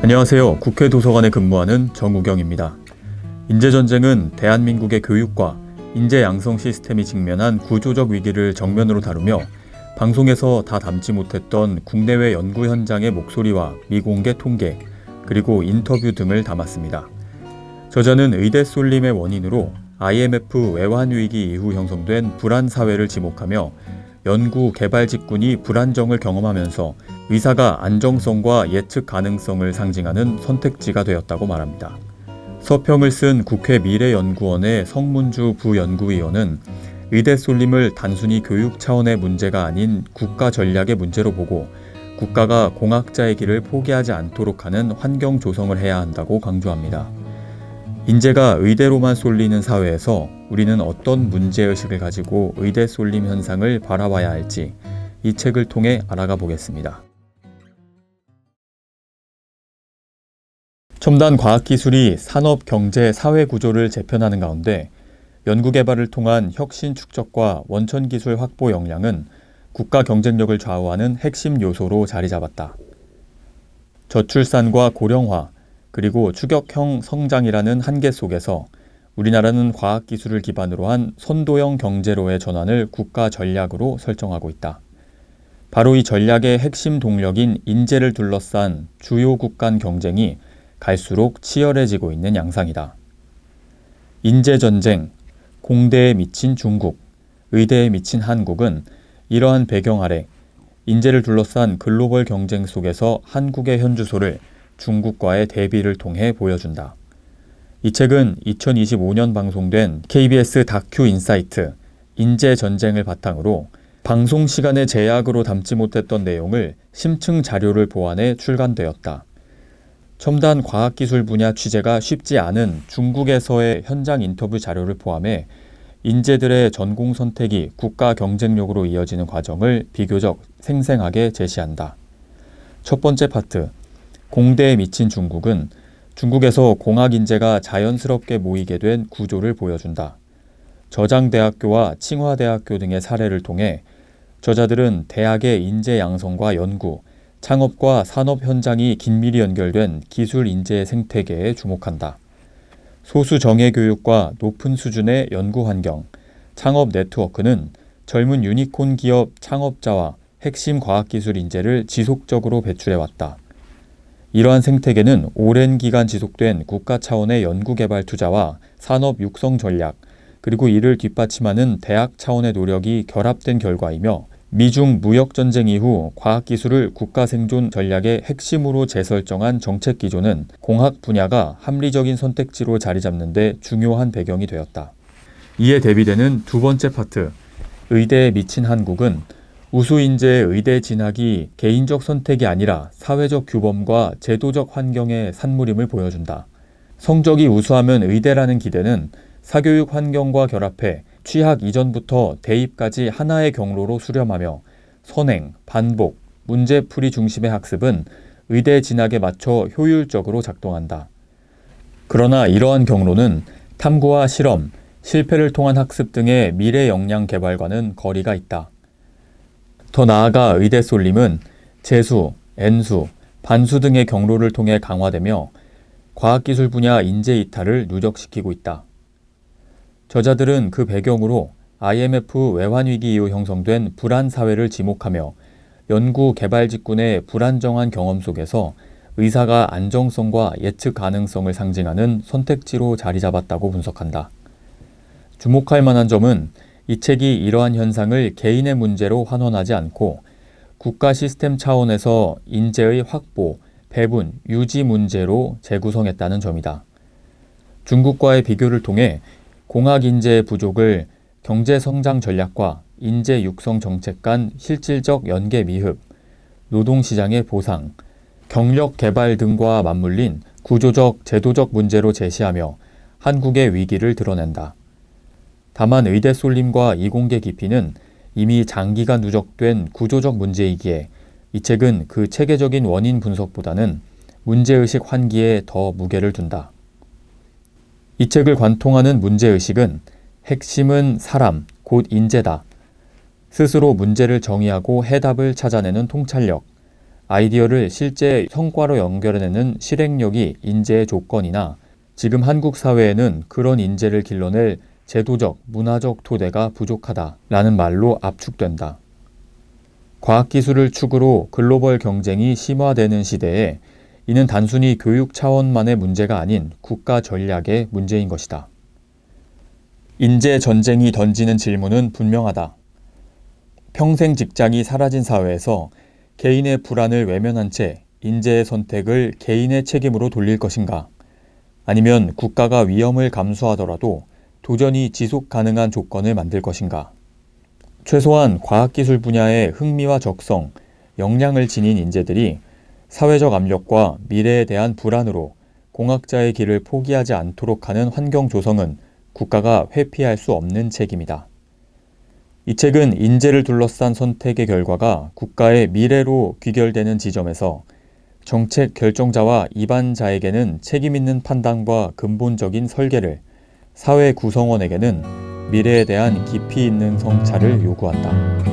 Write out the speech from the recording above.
안녕하세요. 국회 도서관에 근무하는 정우경입니다. 인재전쟁은 대한민국의 교육과 인재 양성 시스템이 직면한 구조적 위기를 정면으로 다루며 방송에서 다 담지 못했던 국내외 연구 현장의 목소리와 미공개 통계, 그리고 인터뷰 등을 담았습니다. 저자는 의대 쏠림의 원인으로 IMF 외환위기 이후 형성된 불안 사회를 지목하며 연구 개발 직군이 불안정을 경험하면서 의사가 안정성과 예측 가능성을 상징하는 선택지가 되었다고 말합니다. 서평을 쓴 국회 미래연구원의 성문주 부연구위원은 의대 쏠림을 단순히 교육 차원의 문제가 아닌 국가 전략의 문제로 보고 국가가 공학자의 길을 포기하지 않도록 하는 환경 조성을 해야 한다고 강조합니다. 인재가 의대로만 쏠리는 사회에서 우리는 어떤 문제의식을 가지고 의대 쏠림 현상을 바라봐야 할지 이 책을 통해 알아가 보겠습니다. 첨단 과학기술이 산업, 경제, 사회 구조를 재편하는 가운데 연구개발을 통한 혁신 축적과 원천기술 확보 역량은 국가 경쟁력을 좌우하는 핵심 요소로 자리 잡았다. 저출산과 고령화, 그리고 추격형 성장이라는 한계 속에서 우리나라는 과학기술을 기반으로 한 선도형 경제로의 전환을 국가 전략으로 설정하고 있다. 바로 이 전략의 핵심 동력인 인재를 둘러싼 주요국 간 경쟁이 갈수록 치열해지고 있는 양상이다. 인재전쟁, 공대에 미친 중국, 의대에 미친 한국은 이러한 배경 아래 인재를 둘러싼 글로벌 경쟁 속에서 한국의 현주소를 중국과의 대비를 통해 보여준다. 이 책은 2025년 방송된 KBS 다큐 인사이트 인재 전쟁을 바탕으로 방송 시간의 제약으로 담지 못했던 내용을 심층 자료를 보완해 출간되었다. 첨단 과학기술 분야 취재가 쉽지 않은 중국에서의 현장 인터뷰 자료를 포함해 인재들의 전공 선택이 국가 경쟁력으로 이어지는 과정을 비교적 생생하게 제시한다. 첫 번째 파트, 공대에 미친 중국은 중국에서 공학 인재가 자연스럽게 모이게 된 구조를 보여준다. 저장대학교와 칭화대학교 등의 사례를 통해 저자들은 대학의 인재 양성과 연구, 창업과 산업 현장이 긴밀히 연결된 기술 인재의 생태계에 주목한다. 소수 정예 교육과 높은 수준의 연구 환경, 창업 네트워크는 젊은 유니콘 기업 창업자와 핵심 과학기술 인재를 지속적으로 배출해왔다. 이러한 생태계는 오랜 기간 지속된 국가 차원의 연구개발 투자와 산업 육성 전략, 그리고 이를 뒷받침하는 대학 차원의 노력이 결합된 결과이며 미중 무역전쟁 이후 과학기술을 국가 생존 전략의 핵심으로 재설정한 정책 기조는 공학 분야가 합리적인 선택지로 자리 잡는 데 중요한 배경이 되었다. 이에 대비되는 두 번째 파트, 의대에 미친 한국은 우수 인재의 의대 진학이 개인적 선택이 아니라 사회적 규범과 제도적 환경의 산물임을 보여준다. 성적이 우수하면 의대라는 기대는 사교육 환경과 결합해 취학 이전부터 대입까지 하나의 경로로 수렴하며 선행, 반복, 문제풀이 중심의 학습은 의대 진학에 맞춰 효율적으로 작동한다. 그러나 이러한 경로는 탐구와 실험, 실패를 통한 학습 등의 미래 역량 개발과는 거리가 있다. 더 나아가 의대 쏠림은 재수, N수, 반수 등의 경로를 통해 강화되며 과학기술 분야 인재 이탈을 누적시키고 있다. 저자들은 그 배경으로 IMF 외환위기 이후 형성된 불안 사회를 지목하며 연구 개발 직군의 불안정한 경험 속에서 의사가 안정성과 예측 가능성을 상징하는 선택지로 자리 잡았다고 분석한다. 주목할 만한 점은 이 책이 이러한 현상을 개인의 문제로 환원하지 않고 국가 시스템 차원에서 인재의 확보, 배분, 유지 문제로 재구성했다는 점이다. 중국과의 비교를 통해 공학 인재의 부족을 경제 성장 전략과 인재 육성 정책 간 실질적 연계 미흡, 노동시장의 보상, 경력 개발 등과 맞물린 구조적, 제도적 문제로 제시하며 한국의 위기를 드러낸다. 다만 의대 쏠림과 이공계 기피는 이미 장기간 누적된 구조적 문제이기에 이 책은 그 체계적인 원인 분석보다는 문제의식 환기에 더 무게를 둔다. 이 책을 관통하는 문제의식은 핵심은 사람, 곧 인재다. 스스로 문제를 정의하고 해답을 찾아내는 통찰력, 아이디어를 실제 성과로 연결해내는 실행력이 인재의 조건이나 지금 한국 사회에는 그런 인재를 길러낼 제도적, 문화적 토대가 부족하다라는 말로 압축된다. 과학기술을 축으로 글로벌 경쟁이 심화되는 시대에 이는 단순히 교육 차원만의 문제가 아닌 국가 전략의 문제인 것이다. 인재 전쟁이 던지는 질문은 분명하다. 평생 직장이 사라진 사회에서 개인의 불안을 외면한 채 인재의 선택을 개인의 책임으로 돌릴 것인가? 아니면 국가가 위험을 감수하더라도 도전이 지속 가능한 조건을 만들 것인가? 최소한 과학기술 분야의 흥미와 적성, 역량을 지닌 인재들이 사회적 압력과 미래에 대한 불안으로 공학자의 길을 포기하지 않도록 하는 환경 조성은 국가가 회피할 수 없는 책임이다. 이 책은 인재를 둘러싼 선택의 결과가 국가의 미래로 귀결되는 지점에서 정책 결정자와 입안자에게는 책임 있는 판단과 근본적인 설계를, 사회 구성원에게는 미래에 대한 깊이 있는 성찰을 요구한다.